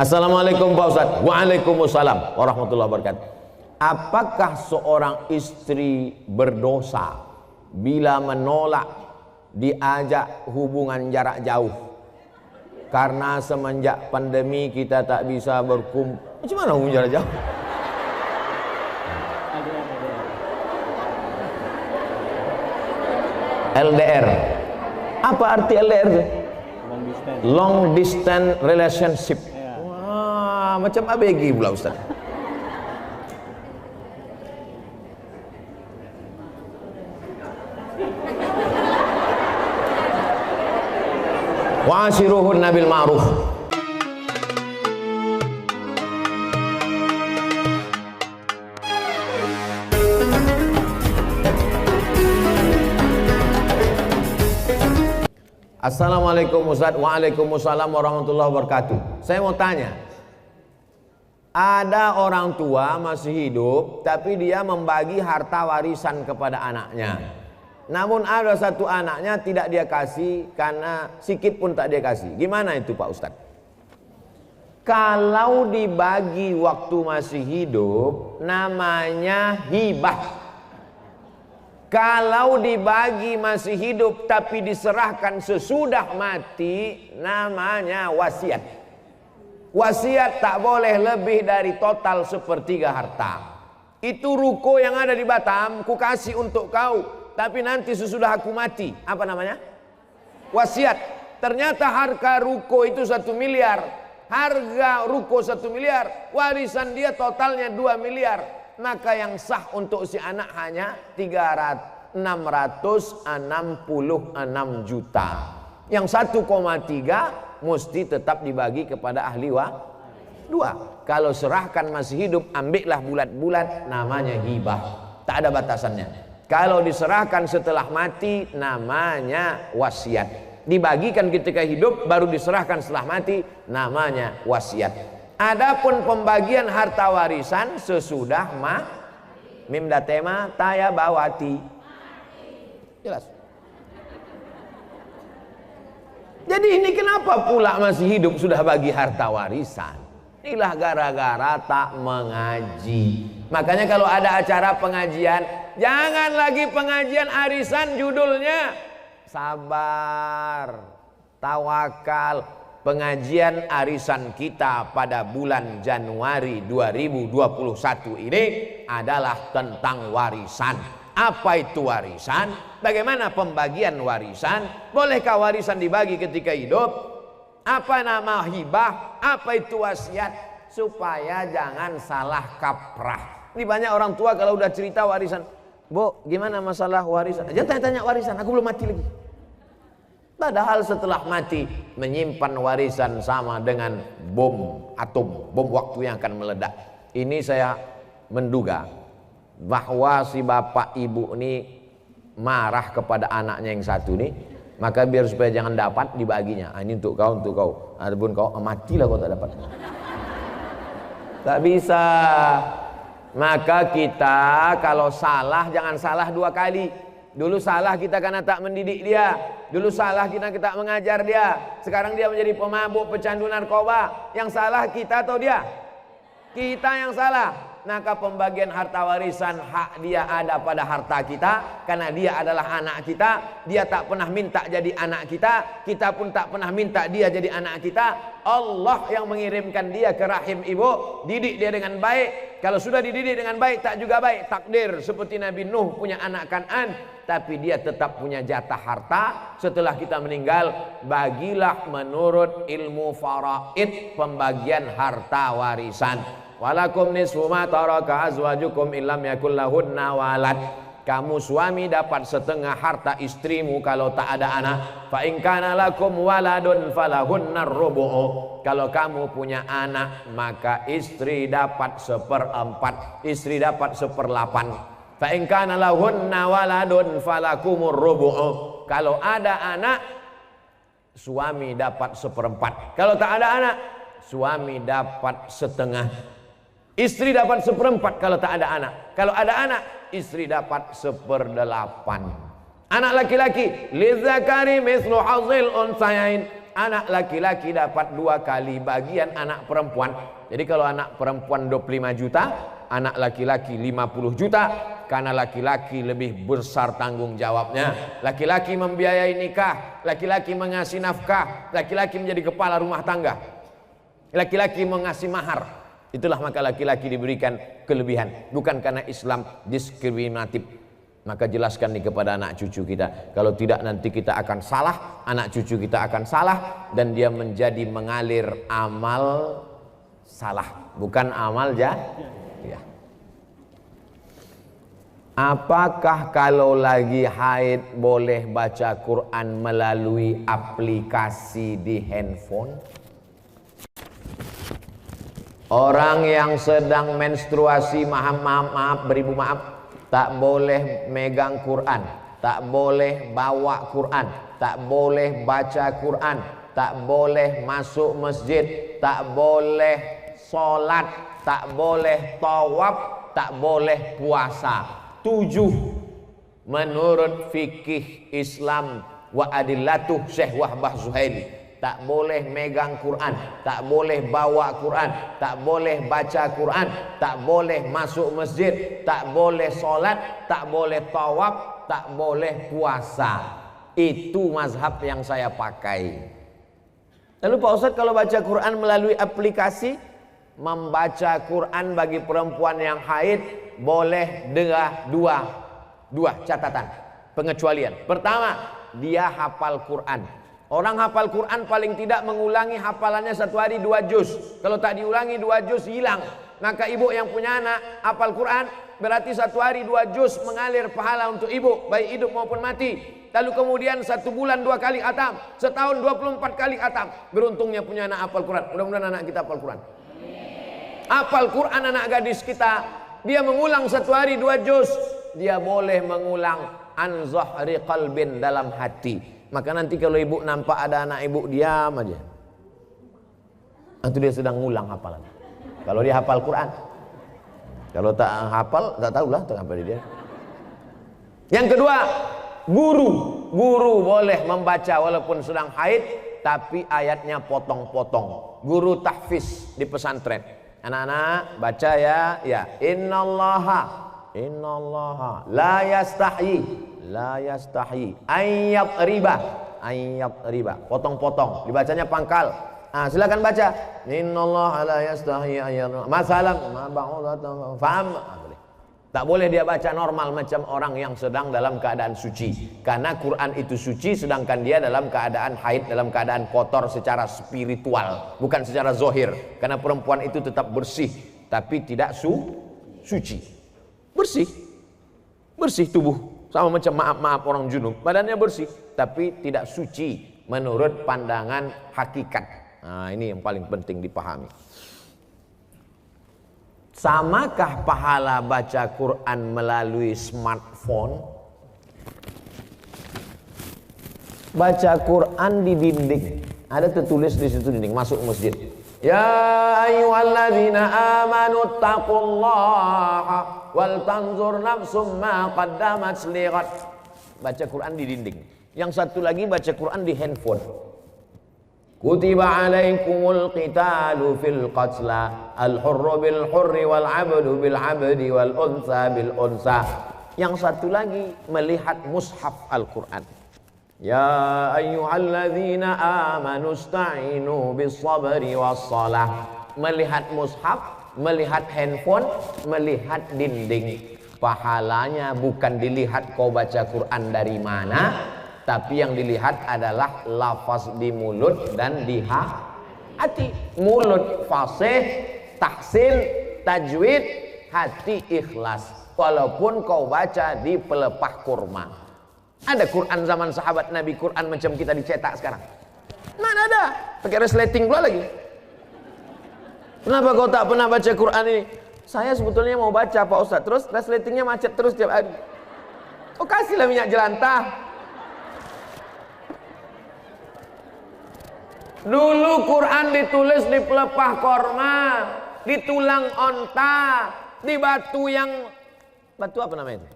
Assalamualaikum Pak Ustadz. Waalaikumsalam warahmatullahi wabarakatuh. Apakah seorang istri berdosa bila menolak diajak hubungan jarak jauh? Karena semenjak pandemi kita tak bisa berkumpul. Macam mana hubungan jarak jauh? LDR. Apa arti LDR? Long distance relationship. Wah, macam ABG pula Ustaz. Wa'ashiruhunna bil ma'ruf. Assalamualaikum Ustaz. Waalaikumsalam warahmatullahi wabarakatuh. Saya mau tanya, ada orang tua masih hidup tapi dia membagi harta warisan kepada anaknya. Namun ada satu anaknya tidak dia kasih karena sikit pun tak dia kasih. Gimana itu Pak Ustaz? Kalau dibagi waktu masih hidup namanya hibah. Kalau dibagi masih hidup tapi diserahkan sesudah mati namanya wasiat. Wasiat tak boleh lebih dari total sepertiga harta. Itu ruko yang ada di Batam, ku kasih untuk kau, tapi nanti sesudah aku mati. Apa namanya? Wasiat. Ternyata harga ruko itu 1 miliar. Harga ruko 1 miliar, warisan dia totalnya 2 miliar. Maka yang sah untuk si anak hanya 666 juta. Yang 1,3 mesti tetap dibagi kepada ahli dua. Kalau serahkan masih hidup, ambillah bulat-bulat, namanya hibah. Tak ada batasannya. Kalau diserahkan setelah mati, namanya wasiat. Dibagikan ketika hidup, baru diserahkan setelah mati, namanya wasiat. Adapun pembagian harta warisan sesudah mimda tema taya bawati. Jelas. Jadi ini kenapa pula masih hidup sudah bagi harta warisan? Inilah gara-gara tak mengaji. Makanya kalau ada acara pengajian, jangan lagi pengajian arisan judulnya. Sabar, tawakal. Pengajian arisan kita pada bulan Januari 2021 ini adalah tentang warisan. Apa itu warisan? Bagaimana pembagian warisan? Bolehkah warisan dibagi ketika hidup? Apa nama hibah? Apa itu wasiat? Supaya jangan salah kaprah. Ini banyak orang tua kalau udah cerita warisan, Bu, gimana masalah warisan? Jangan tanya-tanya warisan, aku belum mati lagi. Padahal setelah mati menyimpan warisan sama dengan bom atom, bom waktu yang akan meledak. Ini saya menduga bahwa si bapak ibu ini marah kepada anaknya yang satu nih, maka biar supaya jangan dapat dibaginya. Ini untuk kau, untuk kau. Adapun kau matilah kau tak dapat. Tak bisa. Maka kita kalau salah jangan salah 2 kali. Dulu salah kita karena tak mendidik dia. Dulu salah kita mengajar dia. Sekarang dia menjadi pemabuk, pecandu narkoba. Yang salah kita atau dia? Kita yang salah. Maka pembagian harta warisan hak dia ada pada harta kita. Karena dia adalah anak kita. Dia tak pernah minta jadi anak kita. Kita pun tak pernah minta dia jadi anak kita. Allah yang mengirimkan dia ke rahim ibu. Didik dia dengan baik. Kalau sudah dididik dengan baik tak juga baik. Takdir seperti Nabi Nuh punya anak Kan'an. Tapi dia tetap punya jatah harta setelah kita meninggal. Bagilah menurut ilmu faraid pembagian harta warisan. Walakum nisfu ma taraka azwajukum illam yakul lahunna walad. Kamu suami dapat setengah harta istrimu kalau tak ada anak. Fa in kana lakum waladun falahunnar rubu'u. Kalau kamu punya anak maka istri dapat 1/4, istri dapat 1/8. Fa in kana lahunna waladun falakumur rubu'u. Kalau ada anak suami dapat 1/4. Kalau tak ada anak suami dapat setengah. Istri dapat 1/4 kalau tak ada anak. Kalau ada anak, istri dapat 1/8. Anak laki-laki, lidzakari mislu hazil unsayain. anak laki-laki dapat 2 kali bagian anak perempuan. Jadi kalau anak perempuan 25 juta, anak laki-laki 50 juta. Karena laki-laki lebih besar tanggung jawabnya. Laki-laki membiayai nikah, laki-laki mengasih nafkah, laki-laki menjadi kepala rumah tangga, laki-laki mengasih mahar. Itulah maka laki-laki diberikan kelebihan, bukan karena Islam diskriminatif. Maka jelaskan nih kepada anak cucu kita, kalau tidak nanti kita akan salah, anak cucu kita akan salah, dan dia menjadi mengalir amal salah, bukan amal ya. Apakah kalau lagi haid boleh baca Quran melalui aplikasi di handphone? Orang yang sedang menstruasi, maaf beribu maaf, tak boleh megang Quran, tak boleh bawa Quran, tak boleh baca Quran, tak boleh masuk masjid, tak boleh sholat, tak boleh tawaf, tak boleh puasa. 7 menurut fikih Islam wa adillatuh Syekh Wahbah Zuhaili. Tak boleh megang Quran, tak boleh bawa Quran, tak boleh baca Quran, tak boleh masuk masjid, tak boleh sholat, tak boleh tawaf, tak boleh puasa. Itu mazhab yang saya pakai. Lalu Pak Ustadz, kalau baca Quran melalui aplikasi, membaca Quran bagi perempuan yang haid boleh dengan dua catatan pengecualian. Pertama, dia hafal Quran. Orang hafal Quran paling tidak mengulangi hafalannya 1 hari 2 juz. Kalau tak diulangi 2 juz hilang. Maka ibu yang punya anak hafal Quran, berarti 1 hari 2 juz mengalir pahala untuk ibu, baik hidup maupun mati. Lalu kemudian 1 bulan 2 kali khatam, setahun 24 kali khatam. Beruntungnya punya anak hafal Quran. Mudah-mudahan anak kita hafal Quran. Hafal Quran anak gadis kita, dia mengulang 1 hari 2 juz, dia boleh mengulang an zahri qalbin, dalam hati. Maka nanti kalau ibu nampak ada anak ibu, diam aja. Itu dia sedang ngulang hafalan. Kalau dia hafal Quran. Kalau tak hafal, tak tahulah apa dia. Yang kedua, guru boleh membaca walaupun sedang haid, tapi ayatnya potong-potong. Guru tahfiz di pesantren. Anak-anak baca ya. Innallaha la yastahyi ayyab riba, potong-potong, dibacanya pangkal. Silakan baca. Innallaha la yastahyi ayyab masalam ma ba'udatan fa'am. Tak boleh dia baca normal macam orang yang sedang dalam keadaan suci. Karena Quran itu suci, sedangkan dia dalam keadaan haid, dalam keadaan kotor secara spiritual, bukan secara zohir. Karena perempuan itu tetap bersih, tapi tidak suci. Bersih tubuh, sama macam maaf orang junub, badannya bersih, tapi tidak suci menurut pandangan hakikat. Ini yang paling penting dipahami. Samakah pahala baca Quran melalui smartphone? Baca Quran di dinding, ada tertulis di situ dinding, masuk masjid. Ya ayyuhalladzina amanu taqullaha wal tanzur nafsum ma qaddamat lighad. Baca Quran di dinding. Yang satu lagi baca Quran di handphone. Kutiba alaikumul qitalu fil qatla al-hurru bil hurri wal 'abdu bil 'abdi wal unsa bil unsa. Yang satu lagi melihat mushaf Al-Quran. Ya ayyuhalladzina amanu ista'inu bis sabri was salah. Melihat mushaf, melihat handphone, melihat dinding. Pahalanya bukan dilihat kau baca Quran dari mana, tapi yang dilihat adalah lafaz di mulut dan di hati. Mulut fasih, tahsin, tajwid, hati ikhlas. Walaupun kau baca di pelepah kurma. Ada Quran zaman sahabat Nabi, Quran macam kita dicetak sekarang? Mana ada? Pakai resleting pula lagi. Kenapa kau tak pernah baca Quran ini? Saya sebetulnya mau baca Pak Ustaz, terus resletingnya macet terus tiap hari. Oh, kasihlah minyak jelantah. Dulu Quran ditulis di pelepah korma, di tulang onta, di batu yang, batu apa namanya itu?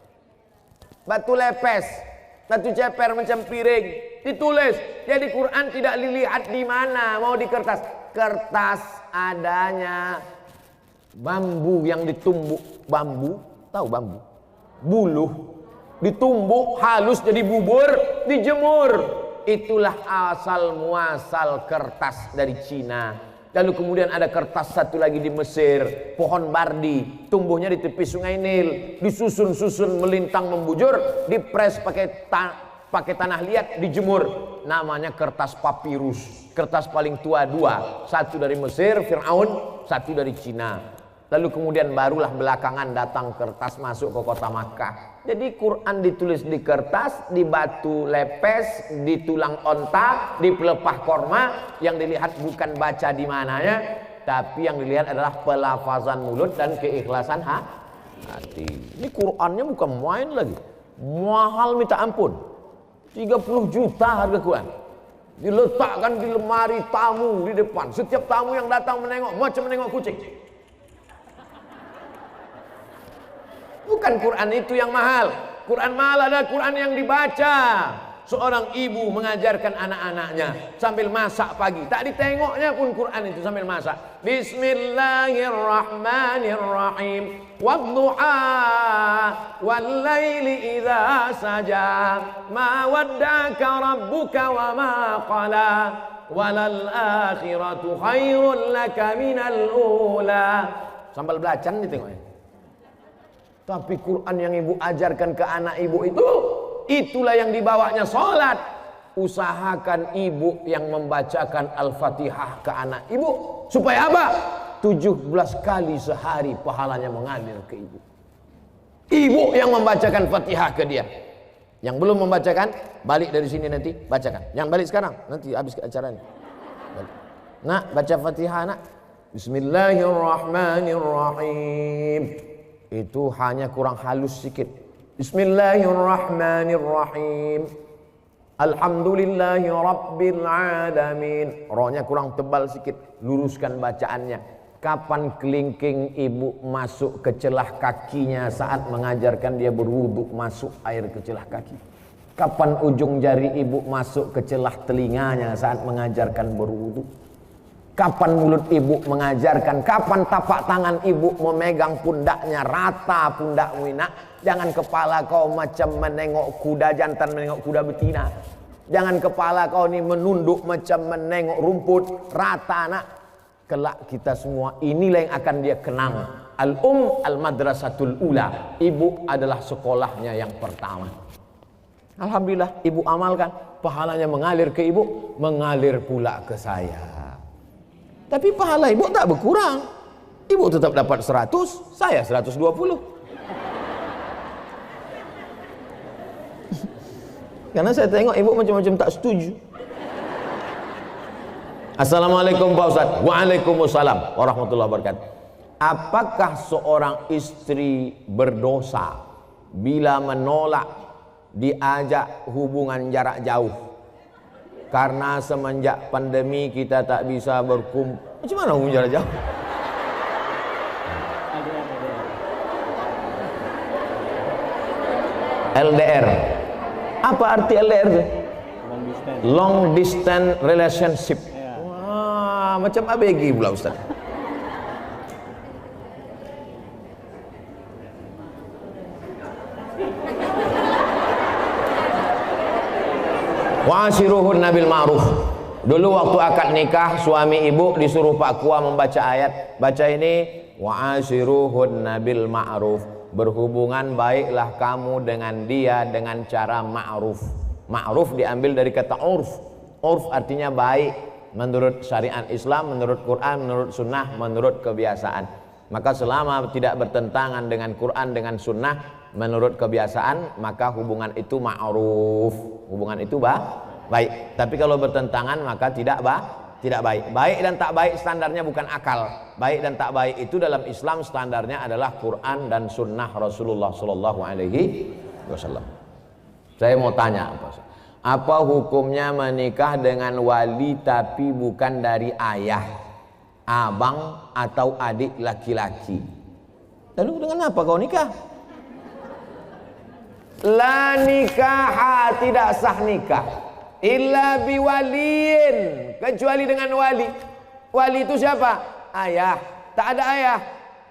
Batu lepes. satu ceper macam piring, ditulis. Jadi Quran tidak dilihat di mana, mau di kertas. Kertas adanya bambu yang ditumbuk, bambu, tahu bambu? Buluh, ditumbuk halus jadi bubur, dijemur. Itulah asal muasal kertas dari Cina. Lalu kemudian ada kertas satu lagi di Mesir, pohon bardi, tumbuhnya di tepi sungai Nil, disusun-susun melintang membujur, dipres pakai tanah liat, dijemur. Namanya kertas papirus. Kertas paling tua dua, satu dari Mesir, Fir'aun, satu dari Cina. Lalu kemudian barulah belakangan datang kertas masuk ke kota Makkah. Jadi Quran ditulis di kertas, di batu lepes, di tulang onta, di pelepah korma. Yang dilihat bukan baca di mananya, tapi yang dilihat adalah pelafazan mulut dan keikhlasan hati. Ini Qurannya bukan main lagi, mahal minta ampun. 30 juta harga Quran. Diletakkan di lemari tamu di depan. Setiap tamu yang datang menengok macam menengok kucing. Bukan Quran itu yang mahal. Quran mahal adalah Quran yang dibaca. Seorang ibu mengajarkan anak-anaknya sambil masak pagi. Tak ditengoknya pun Quran itu sambil masak. Bismillahirrahmanirrahim. Wadduha wallaili idza saja. Ma wadda'aka rabbuka wa ma qala. Walal akhiratu khairul laka minal ula. Sambal belacan ditengoknya. Tapi Quran yang ibu ajarkan ke anak ibu itu, itulah yang dibawanya sholat. Usahakan ibu yang membacakan Al-Fatihah ke anak ibu. Supaya apa? 17 kali sehari pahalanya mengalir ke ibu. Ibu yang membacakan Fatihah ke dia. Yang belum membacakan, balik dari sini nanti, bacakan. Jangan balik sekarang, nanti habis acaranya. Nak, baca Fatihah nak. Bismillahirrahmanirrahim. Itu hanya kurang halus sedikit. Bismillahirrahmanirrahim. Alhamdulillahi rabbil alamin. Rohnya kurang tebal sedikit. Luruskan bacaannya. Kapan kelingking ibu masuk ke celah kakinya saat mengajarkan dia berwudu, masuk air ke celah kaki? Kapan ujung jari ibu masuk ke celah telinganya saat mengajarkan berwudu? Kapan mulut ibu mengajarkan? Kapan tapak tangan ibu memegang pundaknya? Rata pundakmu nak. Jangan kepala kau macam menengok kuda jantan, menengok kuda betina. Jangan kepala kau ni menunduk macam menengok rumput. Rata nak. Kelak kita semua inilah yang akan dia kenang. Al-madrasatul ula. Ibu adalah sekolahnya yang pertama. Alhamdulillah ibu amalkan. Pahalanya mengalir ke ibu, mengalir pula ke saya. Tapi pahala ibu tak berkurang. Ibu tetap dapat 100, saya 120. Karena saya tengok ibu macam-macam tak setuju. Assalamualaikum Pak Ustaz. Waalaikumsalam warahmatullahi wabarakatuh. Apakah seorang istri berdosa bila menolak diajak hubungan jarak jauh? Karena semenjak pandemi kita tak bisa berkumpul. Macam mana hubungan jarak jauh? LDR. Apa arti LDR itu? Long distance relationship. Wah, macam ABG pula Ustaz. Wa'ashiruhunna bil ma'ruf. Dulu waktu akad nikah, suami ibu disuruh Pak Kua membaca ayat. Baca ini, wa'ashiruhunna bil ma'ruf. Berhubungan baiklah kamu dengan dia dengan cara ma'ruf. Ma'ruf diambil dari kata urf. Urf artinya baik menurut syariat Islam, menurut Quran, menurut sunnah, menurut kebiasaan. Maka selama tidak bertentangan dengan Quran, dengan sunnah, menurut kebiasaan, maka hubungan itu ma'ruf. Hubungan itu baik. Tapi kalau bertentangan maka tidak baik. Baik dan tak baik standarnya bukan akal. Baik dan tak baik itu dalam Islam standarnya adalah Quran dan sunnah Rasulullah Sallallahu Alaihi Wasallam. Saya mau tanya apa hukumnya menikah dengan wali tapi bukan dari ayah, abang atau adik laki-laki? Lalu dengan apa kau nikah? La nikaha, tidak sah nikah illa biwaliin, kecuali dengan wali. Wali itu siapa? Ayah, tak ada ayah.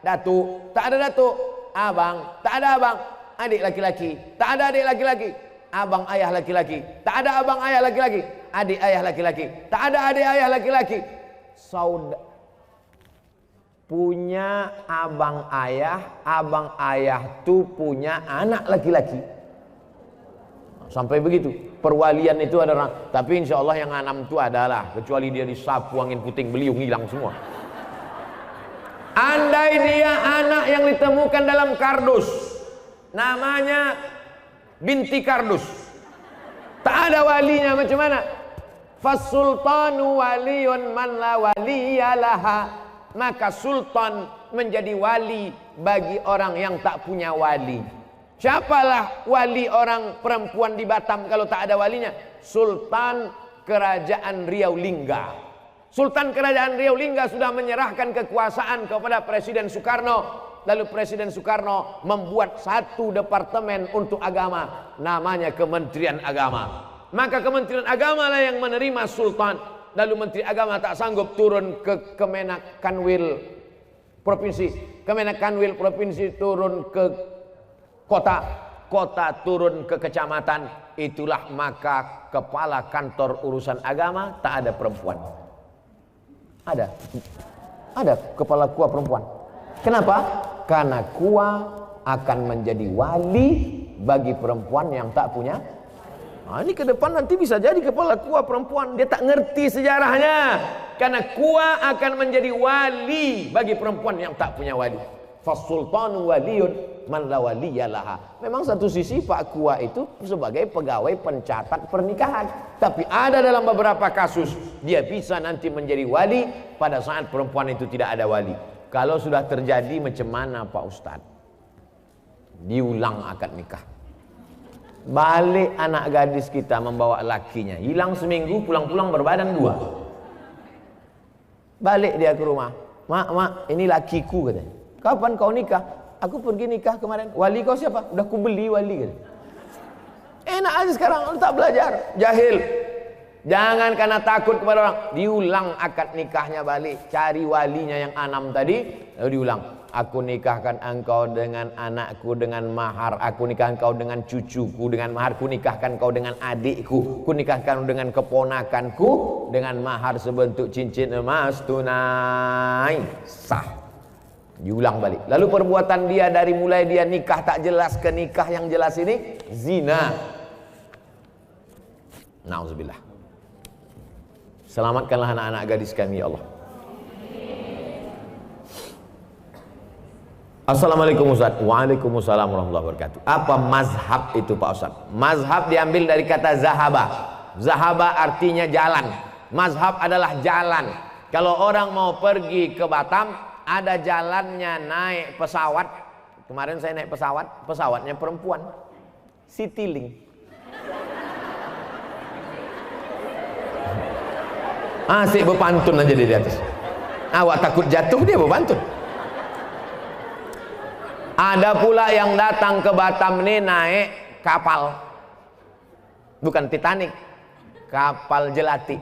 Datuk, tak ada datuk. Abang, tak ada abang. Adik laki-laki, tak ada adik laki-laki. Abang ayah laki-laki, tak ada abang ayah laki-laki. Adik ayah laki-laki, tak ada adik ayah laki-laki. Punya abang ayah tuh punya anak laki-laki. Sampai begitu. Perwalian itu ada orang. Tapi insya Allah yang 6 itu adalah, kecuali dia disapu angin puting beliung, hilang semua. Andai dia anak yang ditemukan dalam kardus, namanya binti kardus, tak ada walinya, macam mana? Fasultanu waliyun man la waliyalaha. Maka sultan menjadi wali bagi orang yang tak punya wali. Siapalah wali orang perempuan di Batam kalau tak ada walinya? Sultan Kerajaan Riau Lingga. Sultan Kerajaan Riau Lingga sudah menyerahkan kekuasaan kepada Presiden Soekarno. Lalu Presiden Soekarno membuat satu departemen untuk agama, namanya Kementerian Agama. Maka Kementerian Agama lah yang menerima sultan. Lalu Menteri Agama tak sanggup turun ke Kemenak Kanwil Provinsi. Kemenak Kanwil Provinsi turun ke kota, kota turun ke kecamatan. Itulah maka kepala kantor urusan agama tak ada perempuan. Ada kepala KUA perempuan. Kenapa? Karena KUA akan menjadi wali bagi perempuan yang tak punya. Nah, ini ke depan nanti bisa jadi kepala KUA perempuan. Dia tak ngerti sejarahnya. Karena KUA akan menjadi wali bagi perempuan yang tak punya wali. Fasultanu waliyun man la waliyalaha. Memang satu sisi Pak KUA itu sebagai pegawai pencatat pernikahan. Tapi ada dalam beberapa kasus dia bisa nanti menjadi wali pada saat perempuan itu tidak ada wali. Kalau sudah terjadi macam mana Pak Ustadz? Diulang akad nikah. Balik anak gadis kita membawa lakinya, hilang seminggu, pulang-pulang berbadan 2. Balik dia ke rumah. Mak, ini lakiku katanya. Kapan kau nikah? Aku pergi nikah kemarin. Wali kau siapa? Udah ku beli wali katanya. Enak aja sekarang, lu tak belajar. Jahil. Jangan karena takut kepada orang. Diulang akad nikahnya balik. Cari walinya yang 6 tadi. Lalu diulang. Aku nikahkan engkau dengan anakku dengan mahar. Aku nikahkan kau dengan cucuku dengan mahar. Ku nikahkan kau dengan adikku. Ku nikahkan dengan keponakanku dengan mahar sebentuk cincin emas tunai. Sah. Diulang balik. Lalu perbuatan dia dari mulai dia nikah tak jelas ke nikah yang jelas ini zina. Nauzubillah. Selamatkanlah anak-anak gadis kami ya Allah. Assalamualaikum Ustaz. Waalaikumsalam warahmatullahi wabarakatuh. Apa mazhab itu Pak Ustaz? Mazhab diambil dari kata zahaba. Zahaba artinya jalan. Mazhab adalah jalan. Kalau orang mau pergi ke Batam, ada jalannya naik pesawat. Kemarin saya naik pesawat, pesawatnya perempuan. Citylink. Asik berpantun aja dia di atas. Awak takut jatuh, dia berpantun. Ada pula yang datang ke Batam ini naik kapal. Bukan Titanic, kapal jelati.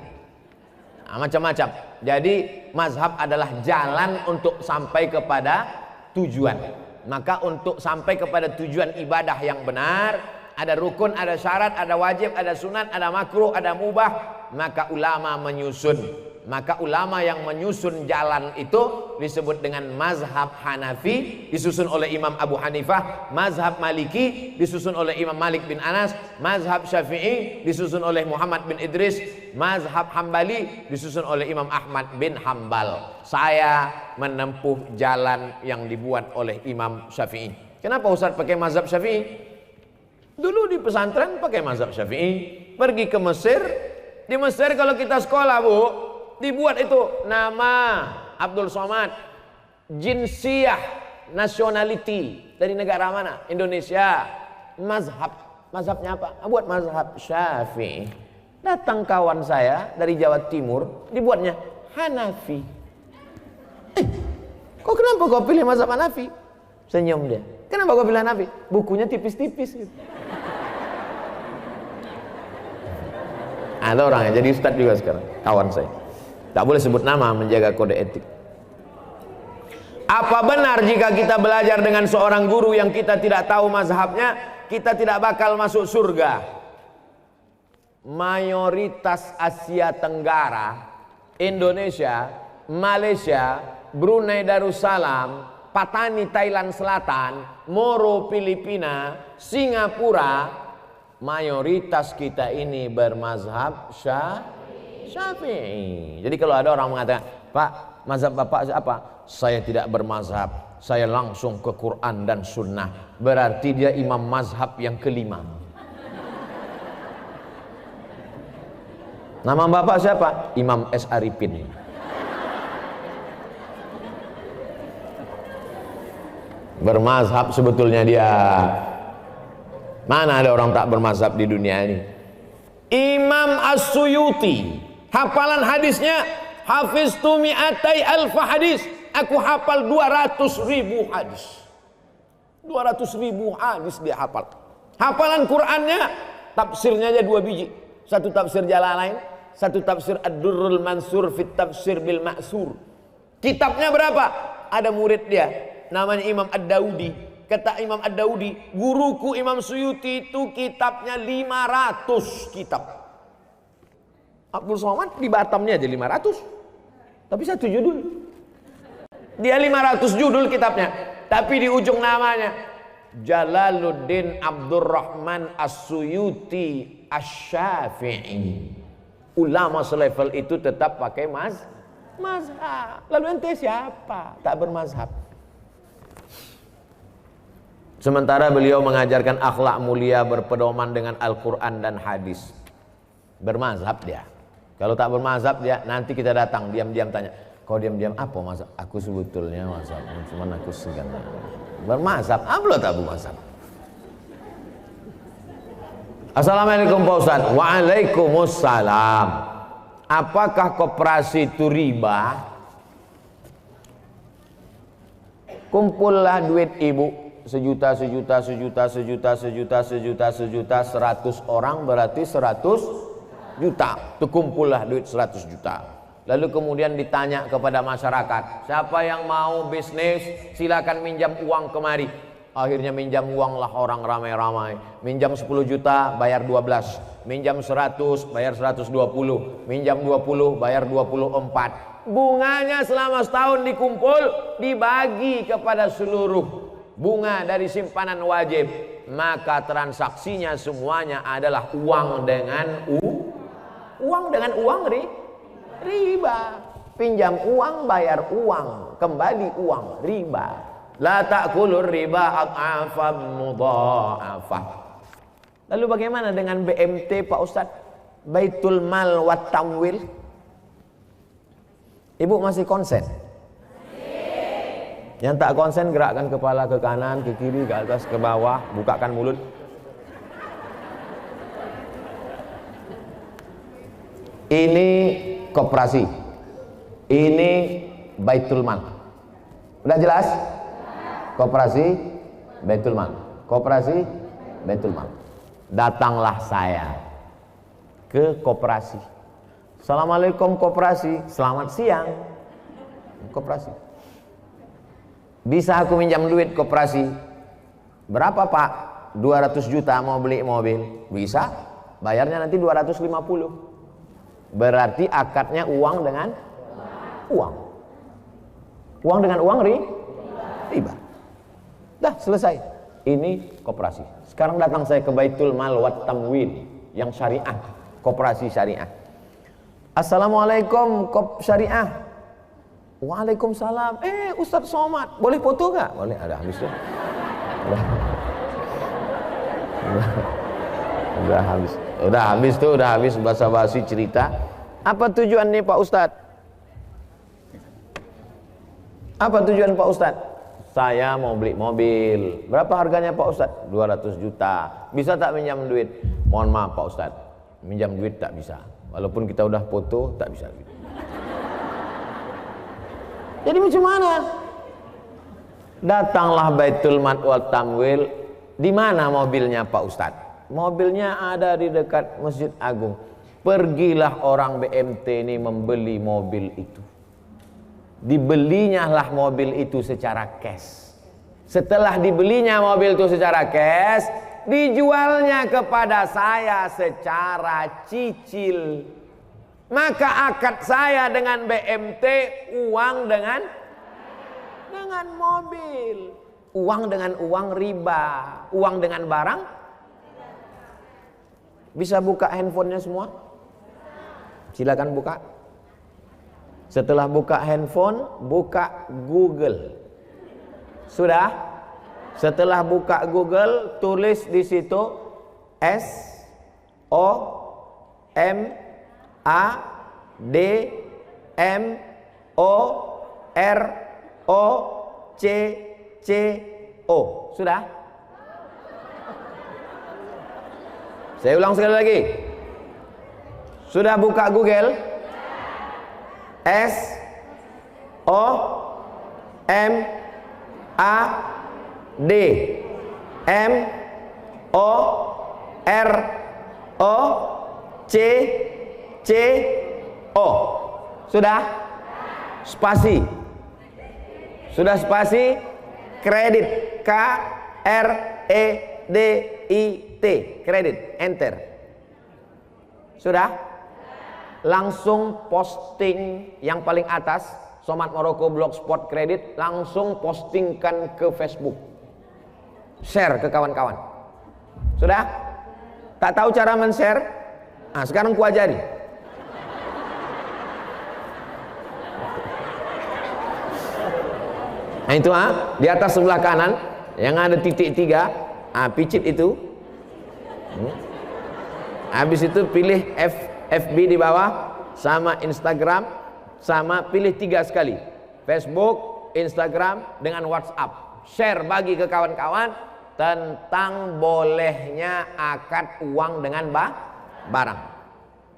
Nah, macam-macam. Jadi mazhab adalah jalan untuk sampai kepada tujuan. Maka untuk sampai kepada tujuan ibadah yang benar, ada rukun, ada syarat, ada wajib, ada sunat, ada makruh, ada mubah. Maka ulama menyusun. Maka ulama yang menyusun jalan itu disebut dengan mazhab Hanafi, disusun oleh Imam Abu Hanifah. Mazhab Maliki disusun oleh Imam Malik bin Anas. Mazhab Syafi'i disusun oleh Muhammad bin Idris. Mazhab Hambali disusun oleh Imam Ahmad bin Hambal. Saya menempuh jalan yang dibuat oleh Imam Syafi'i. Kenapa Ustaz pakai mazhab Syafi'i? Dulu di pesantren pakai mazhab Syafi'i. Pergi ke Mesir. Di Mesir kalau kita sekolah Bu, dibuat itu nama Abdul Somad, jinsiyah, nationality, dari negara mana? Indonesia. Mazhabnya apa? Buat mazhab Syafi'i. Datang kawan saya dari Jawa Timur, dibuatnya Hanafi. Kok kenapa kau pilih mazhab Hanafi? Senyum dia. Kenapa kau pilih Hanafi? Bukunya tipis-tipis gitu. Ada orang yang jadi ustadz juga sekarang, kawan saya. Tak boleh sebut nama, menjaga kode etik. Apa benar jika kita belajar dengan seorang guru yang kita tidak tahu mazhabnya, kita tidak bakal masuk surga? Mayoritas Asia Tenggara, Indonesia, Malaysia, Brunei Darussalam, Patani Thailand Selatan, Moro Filipina, Singapura, mayoritas kita ini bermazhab Syafi'i. Jadi kalau ada orang mengatakan, Pak, mazhab Bapak apa? Saya tidak bermazhab, saya langsung ke Quran dan Sunnah. Berarti dia imam mazhab yang kelima. Nama Bapak siapa? Imam S. Arifin. Bermazhab sebetulnya dia. Mana ada orang tak bermazhab di dunia ini? Imam As-Suyuti, hafalan hadisnya, hafiztu mi'atai alfa hadis. Aku hafal 200.000 hadis. 200.000 hadis dia hafal. Hafalan Qur'annya, tafsirnya aja 2 biji. Satu tafsir Jalalain, satu tafsir Ad-Durrul Mansur fit Tafsir bil Ma'sur. Kitabnya berapa? Ada murid dia, namanya Imam Ad-Daudi. Kata Imam Ad-Daudi, guruku Imam Suyuti itu kitabnya 500 kitab. Abdul Somad di Batamnya aja 500. Tapi satu judul. Dia 500 judul kitabnya. Tapi di ujung namanya Jalaluddin Abdurrahman As-Suyuti Asy-Syafi'i. Ulama selevel itu tetap pakai mazhab. Lalu ente siapa? Tak bermazhab. Sementara beliau mengajarkan akhlak mulia berpedoman dengan Al-Quran dan hadis. Bermazhab dia. Kalau tak bermazhab dia, nanti kita datang diam-diam tanya, kau diam-diam apa mazhab? Aku sebetulnya mazhab, cuman aku segan. Bermazhab, apa tak bermazhab? Assalamualaikum Pak Ustaz. Waalaikumsalam. Apakah koperasi itu riba? Kumpullah duit ibu. Sejuta, 100 orang berarti 100 juta. Terkumpullah duit 100 juta. Lalu kemudian ditanya kepada masyarakat, siapa yang mau bisnis silakan minjam uang kemari. Akhirnya minjam uang lah orang ramai-ramai. Minjam 10 juta bayar 12, minjam 100 bayar 120, minjam 20 bayar 24. Bunganya selama setahun dikumpul dibagi kepada seluruh bunga dari simpanan wajib, maka transaksinya semuanya adalah uang dengan uang riba. Pinjam uang, bayar uang, kembali uang, riba. La ta'kulur riba ad'afan mudha'afah. Lalu bagaimana dengan BMT Pak Ustadz? Baitul Mal wat Tamwil. Ibu masih konsen? Yang tak konsen gerakkan kepala ke kanan, ke kiri, ke atas, ke bawah, bukakan mulut. Ini koperasi. Ini Baitul Mal. Udah jelas? Koperasi Baitul Mal. Koperasi Baitul Mal. Datanglah saya ke koperasi. Assalamualaikum koperasi. Selamat siang. Koperasi. Bisa aku minjam duit koperasi? Berapa Pak? 200 juta mau beli mobil. Bisa? Bayarnya nanti 250. Berarti akadnya uang dengan uang. Uang dengan uang riba. Dah selesai. Ini koperasi. Sekarang datang saya ke Baitul Mal wat Tamwil yang syariah, koperasi syariah. Assalamualaikum kop syariah. Waalaikumsalam. Ustadz Somad, boleh foto gak? Boleh, ada habis tuh. Udah habis basa-basi cerita. Apa tujuan nih Pak Ustadz? Apa tujuan Pak Ustadz? Saya mau beli mobil. Berapa harganya Pak Ustadz? 200 juta. Bisa tak minjam duit? Mohon maaf Pak Ustadz, minjam duit tak bisa. Walaupun kita udah foto, tak bisa. Jadi macam mana? Datanglah Baitul Mal wat Tamwil. Di mana mobilnya Pak Ustadz? Mobilnya ada di dekat Masjid Agung. Pergilah orang BMT ini membeli mobil itu. Dibelinya lah mobil itu secara cash. Setelah dibelinya mobil itu secara cash, dijualnya kepada saya secara cicil. Maka akad saya dengan BMT uang dengan mobil, uang dengan uang riba, uang dengan barang. Bisa buka handphonenya semua? Silakan buka. Setelah buka handphone, buka Google. Sudah? Setelah buka Google, tulis di situ SOMADMOROCCO. Sudah? Saya ulang sekali lagi. Sudah buka Google? SOMADMOROCCO. Sudah? Spasi. Sudah spasi? Kredit. KREDIT. Kredit. Enter. Sudah? Langsung posting yang paling atas, Somad Maroko Blogspot Kredit, langsung postingkan ke Facebook. Share ke kawan-kawan. Sudah? Tak tahu cara men-share? Nah, sekarang ku ajari. Nah itu di atas sebelah kanan yang ada titik 3, picit itu. Habis itu pilih FB di bawah, sama Instagram, sama pilih 3 sekali, Facebook, Instagram, dengan WhatsApp. Share, bagi ke kawan-kawan tentang bolehnya akad uang dengan barang.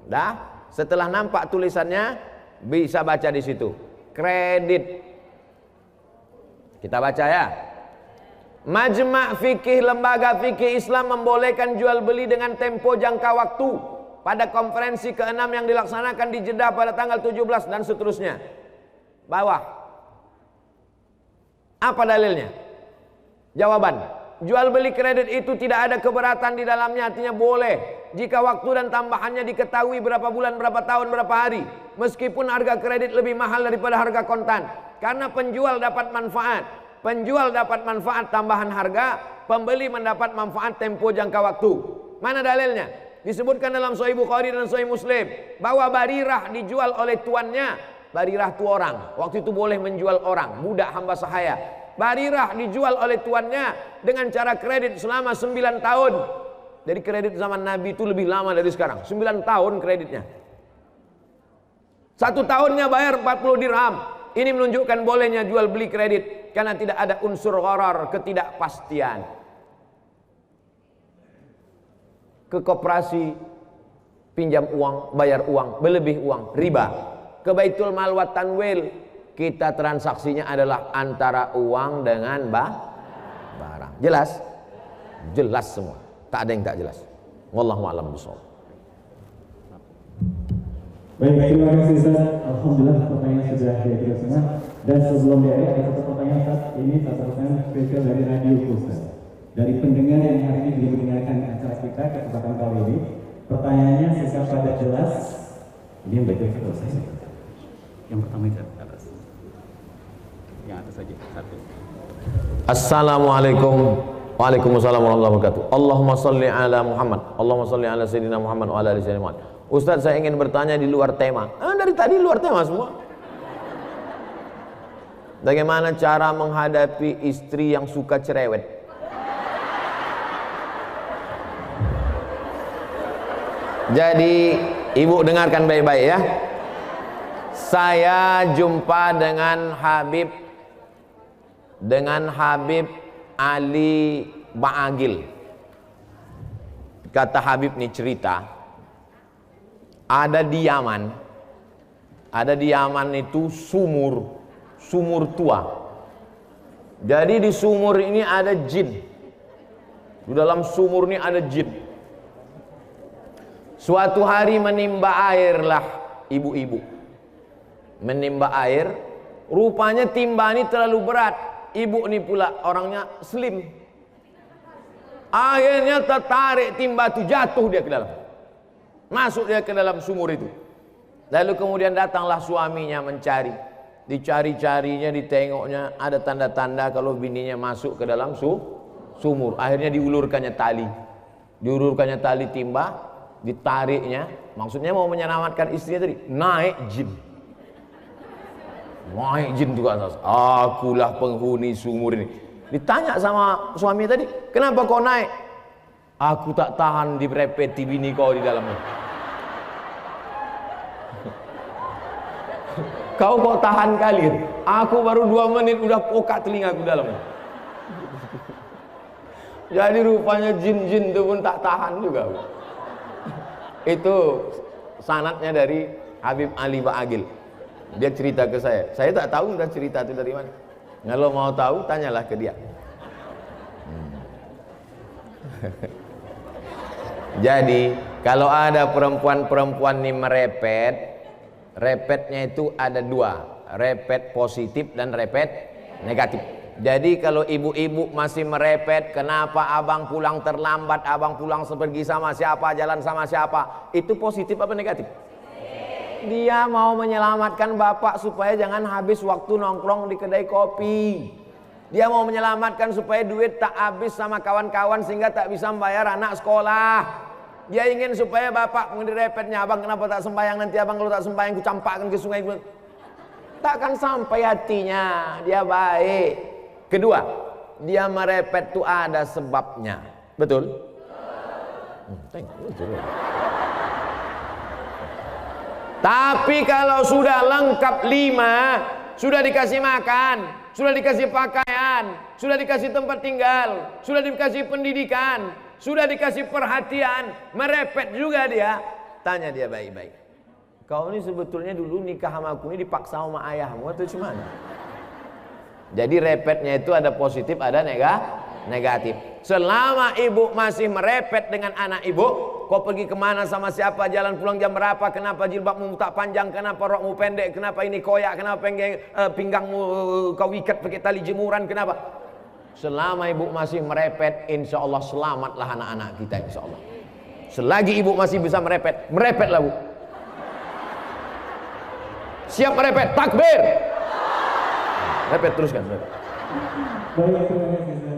Dah, setelah nampak tulisannya, bisa baca di situ. Kredit. Kita baca ya. Majma' fikih, lembaga fikih Islam membolehkan jual beli dengan tempo jangka waktu pada konferensi ke-6 yang dilaksanakan di Jeddah pada tanggal 17 dan seterusnya. Bawah. Apa dalilnya? Jawaban. Jual beli kredit itu tidak ada keberatan di dalamnya, artinya boleh jika waktu dan tambahannya diketahui berapa bulan, berapa tahun, berapa hari. Meskipun harga kredit lebih mahal daripada harga kontan, karena penjual dapat manfaat. Penjual dapat manfaat tambahan harga, pembeli mendapat manfaat tempo jangka waktu. Mana dalilnya? Disebutkan dalam Sahih Bukhari dan Sahih Muslim bahwa Barirah dijual oleh tuannya. Barirah itu orang, waktu itu boleh menjual orang, budak hamba sahaya. Barirah dijual oleh tuannya dengan cara kredit selama 9 tahun. Jadi kredit zaman Nabi itu lebih lama dari sekarang. 9 tahun kreditnya. 1 tahunnya bayar 40 dirham. Ini menunjukkan bolehnya jual beli kredit karena tidak ada unsur gharar, ketidakpastian. Ke koperasi pinjam uang, bayar uang, berlebih uang, riba. Ke Baitul Mal wa Tanwil, kita transaksinya adalah antara uang dengan barang. Jelas? Jelas semua. Tak ada yang tak jelas. Wallahu a'lam bishawab. Baik, terima kasih Ustaz. Alhamdulillah pertanyaan sudah diakhiri semua. Dan sebelum diakhiri ada satu pertanyaan Ustaz. Ini satu pertanyaan spesial dari Radio Ustaz. Dari pendengar yang hari ini belum mendengarkan acara kita kesempatan kali ini. Pertanyaannya singkat padat jelas. Ini yang baik-baik Ustaz. Yang pertama itu atas. Yang atas saja satu. Assalamualaikum. Waalaikumsalam warahmatullahi wabarakatuh. Allahumma salli ala Muhammad. Allahumma salli ala Sayyidina Muhammad wa ala ali Sayyidina Muhammad. Ustaz, saya ingin bertanya di luar tema. Dari tadi luar tema semua. Bagaimana cara menghadapi istri yang suka cerewet? Jadi ibu dengarkan baik-baik ya. Saya jumpa dengan Habib Ali Ba'agil. Kata Habib nih cerita, ada di Yaman itu sumur tua. Jadi di sumur ini ada jin. Di dalam sumur ini ada jin. Suatu hari menimba airlah ibu-ibu. Menimba air, rupanya timba ini terlalu berat. Ibu ini pula orangnya slim. Akhirnya tertarik timba itu, jatuh dia ke dalam. Masuk dia ke dalam sumur itu. Lalu kemudian datanglah suaminya mencari. Dicari-carinya, ditengoknya, ada tanda-tanda kalau bininya masuk ke dalam sumur. Akhirnya diulurkannya tali. Diulurkannya tali timba, ditariknya. Maksudnya mau menyelamatkan istrinya tadi. Naik jin. Naik jin itu ke atas. Akulah penghuni sumur ini. Ditanya sama suami tadi, kenapa kau naik? Aku tak tahan direpeti bini kau di dalamnya. Kau tahan kali. Aku baru 2 menit udah pokak telingaku dalamnya. Jadi rupanya jin-jin itu pun tak tahan juga. Itu sanadnya dari Habib Ali Ba'agil. Dia cerita ke saya. Saya tak tahu udah cerita itu dari mana. Kalau mau tahu tanyalah ke dia. Jadi kalau ada perempuan-perempuan ini merepet, repetnya itu ada 2, repet positif dan repet negatif. Jadi kalau ibu-ibu masih merepet, kenapa abang pulang terlambat, abang pulang pergi sama siapa, jalan sama siapa, itu positif apa negatif? Dia mau menyelamatkan bapak supaya jangan habis waktu nongkrong di kedai kopi. Dia mau menyelamatkan supaya duit tak habis sama kawan-kawan sehingga tak bisa membayar anak sekolah. Dia ingin supaya bapak mendirepetnya, abang kenapa tak sembahyang, nanti abang kalau tak sembahyang ku campakkan ke sungai. Takkan sampai hatinya. Dia baik. Kedua, dia merepet itu ada sebabnya. Betul? Tapi kalau sudah lengkap 5, sudah dikasih makan, sudah dikasih pakaian, sudah dikasih tempat tinggal, sudah dikasih pendidikan, sudah dikasih perhatian, merepet juga dia. Tanya dia baik-baik. Kau ini sebetulnya dulu nikah sama aku ini dipaksa sama ayahmu atau gimana? Jadi repetnya itu ada positif, ada negatif. Selama ibu masih merepet dengan anak ibu, kau pergi kemana sama siapa, jalan pulang jam berapa, kenapa jilbabmu tak panjang, kenapa rokmu pendek, kenapa ini koyak, kenapa pinggangmu kau ikat pakai tali jemuran, kenapa? Selama ibu masih merepet, insya Allah selamatlah anak-anak kita, insya Allah. Selagi ibu masih bisa merepet, merepetlah bu. Siap merepet, takbir. Repet teruskan. Baik, terima kasih.